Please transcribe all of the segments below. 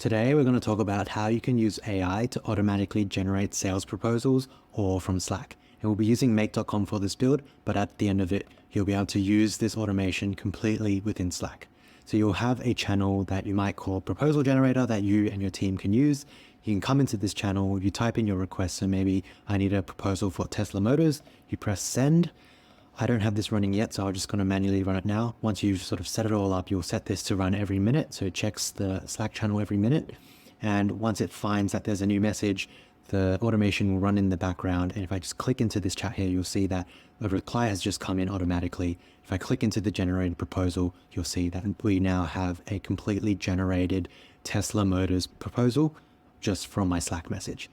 Today, we're going to talk about how you can use AI to automatically generate sales proposals or from Slack. And we'll be using make.com for this build, but at the end of it, you'll be able to use this automation completely within Slack. So you'll have a channel that you might call proposal generator that you and your team can use. You can come into this channel, you type in your request. So maybe I need a proposal for Tesla Motors. You press send. I don't have this running yet, so I'm just going to manually run it now. Once you've sort of set it all up, you'll set this to run every minute. So it checks the Slack channel every minute. And once it finds that there's a new message, the automation will run in the background. And if I just click into this chat here, you'll see that a reply has just come in automatically. If I click into the generated proposal, you'll see that we now have a completely generated Tesla Motors proposal just from my Slack message.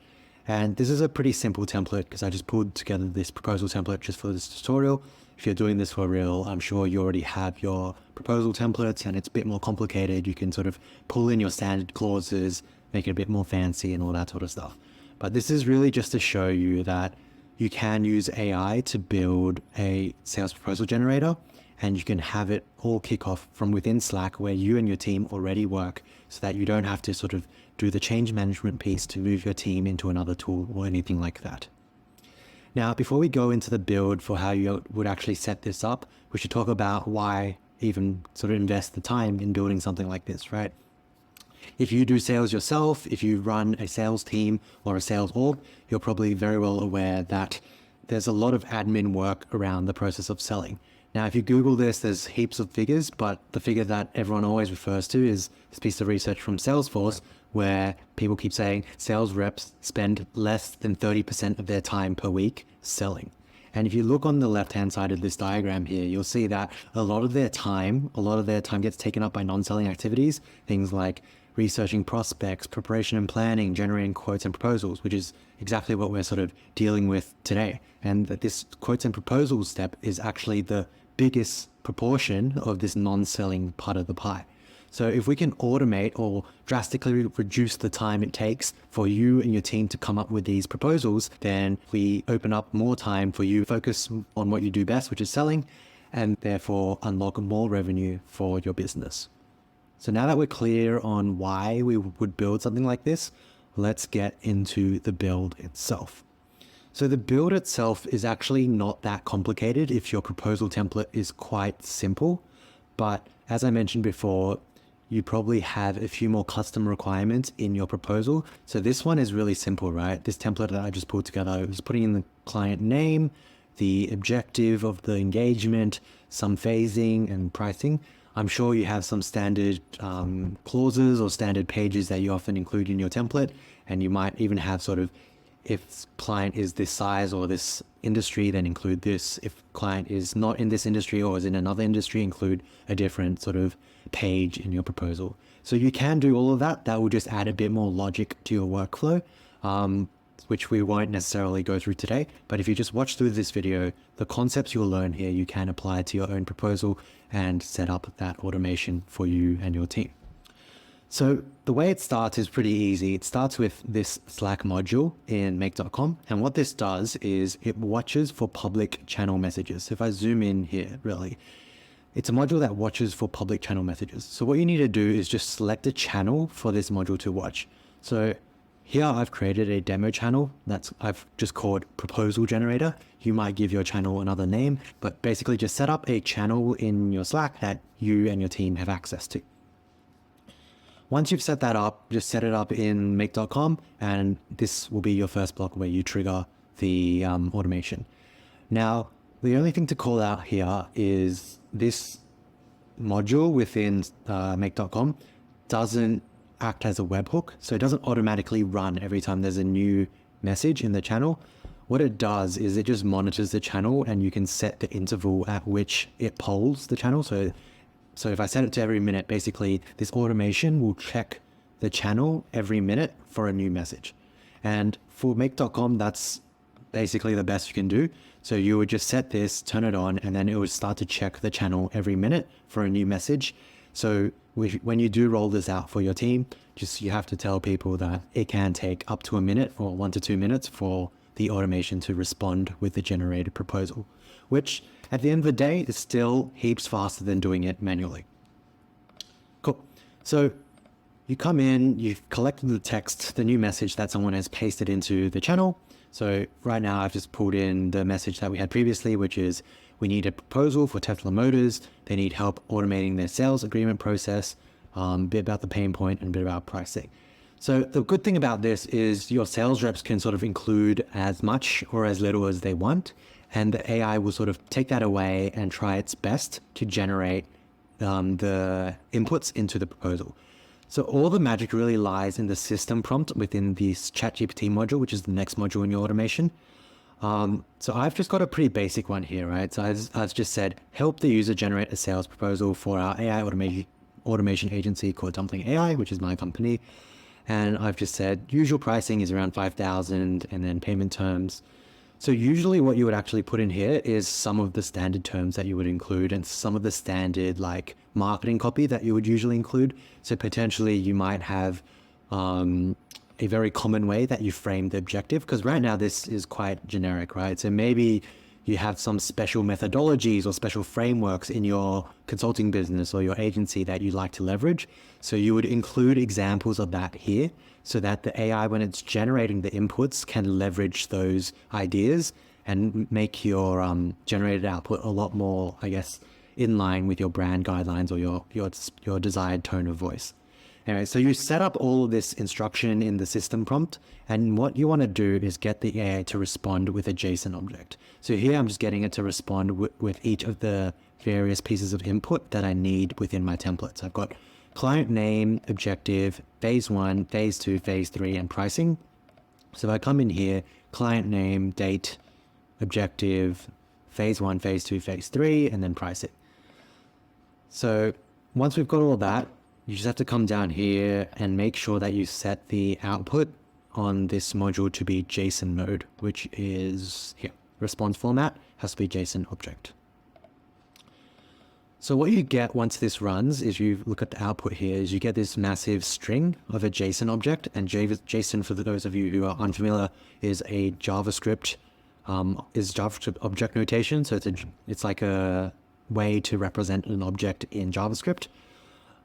And this is a pretty simple template because I just pulled together this proposal template just for this tutorial. If you're doing this for real, I'm sure you already have your proposal templates and it's a bit more complicated. You can sort of pull in your standard clauses, make it a bit more fancy and all that sort of stuff. But this is really just to show you that you can use AI to build a sales proposal generator, and you can have it all kick off from within Slack where you and your team already work, so that you don't have to sort of do the change management piece to move your team into another tool or anything like that. Now, before we go into the build for how you would actually set this up, we should talk about why even sort of invest the time in building something like this, right? If you do sales yourself, if you run a sales team or a sales org, you're probably very well aware that there's a lot of admin work around the process of selling. Now, if you Google this, there's heaps of figures, but the figure that everyone always refers to is this piece of research from Salesforce, where people keep saying sales reps spend less than 30% of their time per week selling. And if you look on the left-hand side of this diagram here, you'll see that a lot of their time gets taken up by non-selling activities, things like researching prospects, preparation and planning, generating quotes and proposals, which is exactly what we're sort of dealing with today. And that this quotes and proposals step is actually the biggest proportion of this non-selling part of the pie. So if we can automate or drastically reduce the time it takes for you and your team to come up with these proposals, then we open up more time for you to focus on what you do best, which is selling, and therefore unlock more revenue for your business. So now that we're clear on why we would build something like this, let's get into the build itself. So the build itself is actually not that complicated if your proposal template is quite simple. But as I mentioned before, you probably have a few more custom requirements in your proposal. So this one is really simple, right? This template that I just pulled together, I was putting in the client name, the objective of the engagement, some phasing and pricing. I'm sure you have some standard clauses or standard pages that you often include in your template. And you might even have sort of, if client is this size or this industry, then include this. If client is not in this industry or is in another industry, include a different sort of page in your proposal. So you can do all of that. That will just add a bit more logic to your workflow, which we won't necessarily go through today. But if you just watch through this video, the concepts you'll learn here, you can apply to your own proposal and set up that automation for you and your team. So the way it starts is pretty easy. It starts with this Slack module in make.com. And what this does is it watches for public channel messages. So if I zoom in here, really, it's a module that watches for public channel messages. So what you need to do is just select a channel for this module to watch. So here I've created a demo channel I've just called proposal generator. You might give your channel another name, but basically just set up a channel in your Slack that you and your team have access to. Once you've set that up, just set it up in make.com, and this will be your first block where you trigger the automation. Now, the only thing to call out here is this module within make.com doesn't act as a webhook, so it doesn't automatically run every time there's a new message in the channel. What it does is it just monitors the channel, and you can set the interval at which it polls the channel. So if I set it to every minute, basically this automation will check the channel every minute for a new message. And for make.com, that's basically the best you can do. So you would just set this, turn it on, and then it would start to check the channel every minute for a new message. So when you do roll this out for your team, you have to tell people that it can take up to a minute or 1 to 2 minutes for the automation to respond with the generated proposal, which at the end of the day is still heaps faster than doing it manually. Cool. So you come in, you've collected the text, the new message that someone has pasted into the channel. So right now I've just pulled in the message that we had previously, which is we need a proposal for Tesla Motors. They need help automating their sales agreement process, a bit about the pain point and a bit about pricing. So the good thing about this is your sales reps can sort of include as much or as little as they want. And the AI will sort of take that away and try its best to generate the inputs into the proposal. So all the magic really lies in the system prompt within this ChatGPT module, which is the next module in your automation. So I've just got a pretty basic one here, right? So I've just said, help the user generate a sales proposal for our AI automation agency called Dumpling AI, which is my company. And I've just said, usual pricing is around 5,000 and then payment terms. So usually what you would actually put in here is some of the standard terms that you would include and some of the standard like marketing copy that you would usually include. So potentially you might have a very common way that you frame the objective, because right now this is quite generic, right? So maybe you have some special methodologies or special frameworks in your consulting business or your agency that you'd like to leverage. So you would include examples of that here so that the AI, when it's generating the inputs, can leverage those ideas and make your generated output a lot more, I guess, in line with your brand guidelines or your desired tone of voice. Anyway, so you set up all of this instruction in the system prompt, and what you want to do is get the AI to respond with a JSON object. So here I'm just getting it to respond with each of the various pieces of input that I need within my templates. I've got client name, objective, phase 1, phase 2, phase 3, and pricing. So if I come in here, client name, date, objective, phase 1, phase 2, phase 3, and then pricing. So once we've got all that, you just have to come down here and make sure that you set the output on this module to be JSON mode, which is here. Response format has to be JSON object. So what you get once this runs is, you look at the output here, is you get this massive string of a JSON object. And JSON, for those of you who are unfamiliar, is a JavaScript object notation. So it's like a way to represent an object in JavaScript.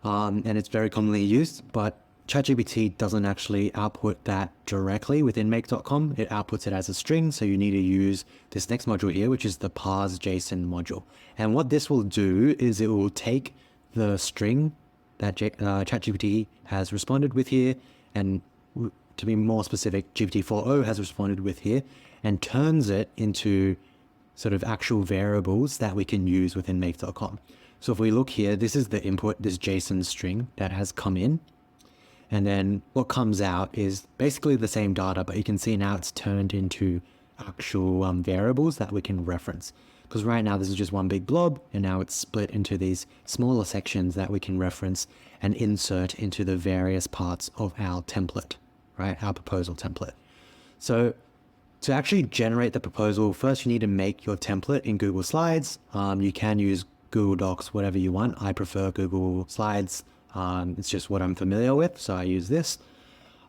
And it's very commonly used, but ChatGPT doesn't actually output that directly within make.com. It outputs it as a string. So you need to use this next module here, which is the parse JSON module. And what this will do is it will take the string that ChatGPT has responded with here, and to be more specific, GPT-4o has responded with here, and turns it into sort of actual variables that we can use within make.com. So if we look here, this is the input, this JSON string that has come in. And then what comes out is basically the same data, but you can see now it's turned into actual variables that we can reference. Because right now this is just one big blob, and now it's split into these smaller sections that we can reference and insert into the various parts of our template, right? Our proposal template. So to actually generate the proposal, first you need to make your template in Google Slides. You can use Google Docs, whatever you want. I prefer Google Slides. It's just what I'm familiar with, so I use this.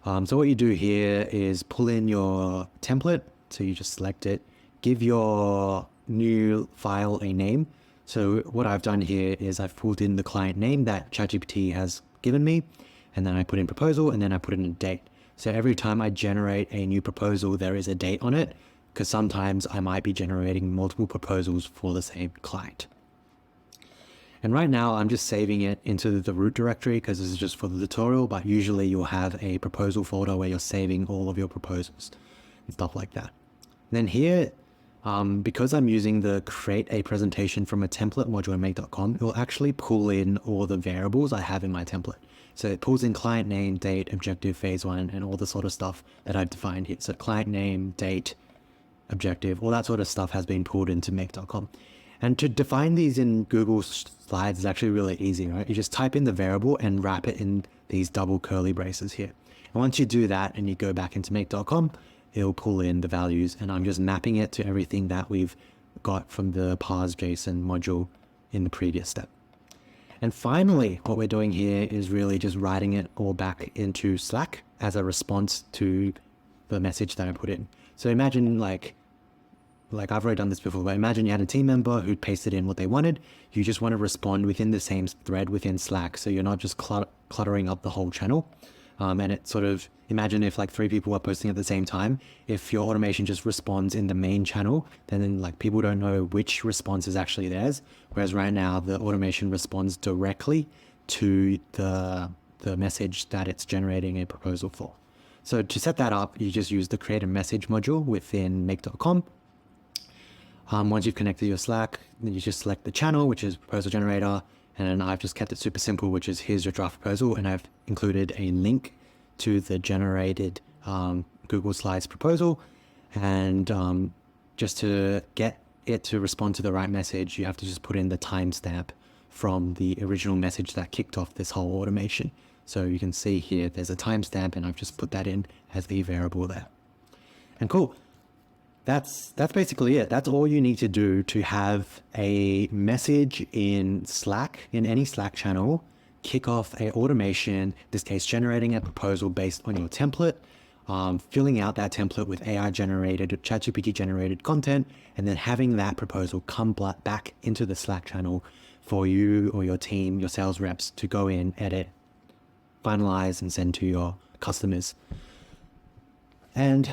So what you do here is pull in your template. So you just select it, give your new file a name. So what I've done here is I've pulled in the client name that ChatGPT has given me, and then I put in proposal, and then I put in a date. So every time I generate a new proposal, there is a date on it, because sometimes I might be generating multiple proposals for the same client. And right now I'm just saving it into the root directory because this is just for the tutorial, but usually you'll have a proposal folder where you're saving all of your proposals and stuff like that. And then here, because I'm using the create a presentation from a template module in make.com, it will actually pull in all the variables I have in my template. So it pulls in client name, date, objective, phase 1, and all the sort of stuff that I've defined here. So client name, date, objective, all that sort of stuff has been pulled into make.com. And to define these in Google Slides is actually really easy, right? You just type in the variable and wrap it in these double curly braces here. And once you do that and you go back into make.com, it'll pull in the values, and I'm just mapping it to everything that we've got from the parse JSON module in the previous step. And finally, what we're doing here is really just writing it all back into Slack as a response to the message that I put in. So imagine like like I've already done this before, but imagine you had a team member who'd pasted in what they wanted. You just want to respond within the same thread within Slack. So you're not just cluttering up the whole channel. And it sort of, imagine if like 3 people are posting at the same time, if your automation just responds in the main channel, then like people don't know which response is actually theirs. Whereas right now the automation responds directly to the message that it's generating a proposal for. So to set that up, you just use the create a message module within make.com. Once you've connected your Slack, then you just select the channel, which is proposal generator. And then I've just kept it super simple, which is here's your draft proposal. And I've included a link to the generated Google Slides proposal. And just to get it to respond to the right message, you have to just put in the timestamp from the original message that kicked off this whole automation. So you can see here, there's a timestamp, and I've just put that in as the variable there. And cool. That's basically it. That's all you need to do to have a message in Slack, in any Slack channel, kick off a automation, in this case, generating a proposal based on your template, filling out that template with AI generated, ChatGPT generated content, and then having that proposal come back into the Slack channel for you or your team, your sales reps to go in, edit, finalize, and send to your customers. And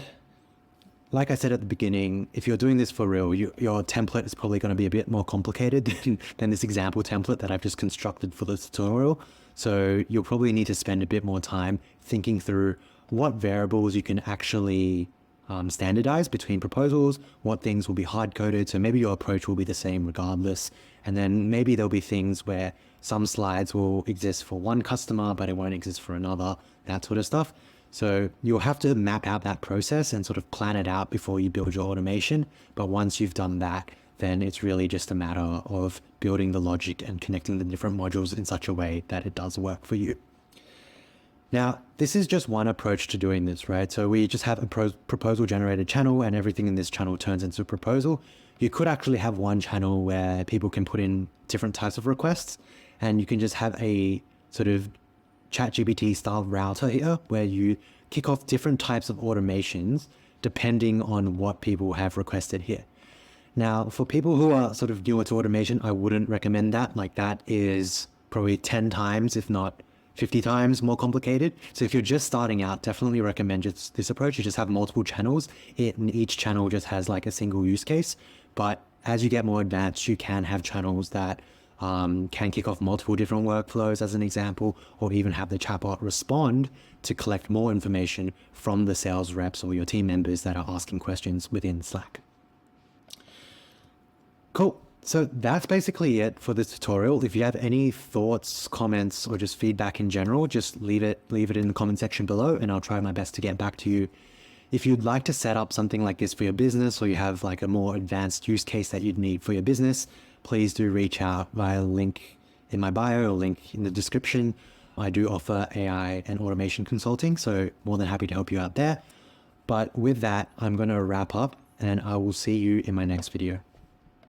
like I said at the beginning, if you're doing this for real, your template is probably going to be a bit more complicated than this example template that I've just constructed for this tutorial. So you'll probably need to spend a bit more time thinking through what variables you can actually standardize between proposals, what things will be hard-coded. So maybe your approach will be the same regardless. And then maybe there'll be things where some slides will exist for one customer, but it won't exist for another, that sort of stuff. So you'll have to map out that process and sort of plan it out before you build your automation. But once you've done that, then it's really just a matter of building the logic and connecting the different modules in such a way that it does work for you. Now, this is just one approach to doing this, right? So we just have a proposal generated channel, and everything in this channel turns into a proposal. You could actually have one channel where people can put in different types of requests, and you can just have a sort of ChatGPT style router here where you kick off different types of automations depending on what people have requested here. Now, for people who are sort of newer to automation, I wouldn't recommend that. Like, that is probably 10 times, if not 50 times more complicated. So if you're just starting out, definitely recommend just this approach. You just have multiple channels. Each channel just has like a single use case. But as you get more advanced, you can have channels that can kick off multiple different workflows as an example, or even have the chatbot respond to collect more information from the sales reps or your team members that are asking questions within Slack. Cool. So that's basically it for this tutorial. If you have any thoughts, comments, or just feedback in general, just leave it in the comment section below, and I'll try my best to get back to you. If you'd like to set up something like this for your business, or you have like a more advanced use case that you'd need for your business, please do reach out via the link in my bio or link in the description. I do offer AI and automation consulting, so more than happy to help you out there. But with that, I'm going to wrap up, and I will see you in my next video.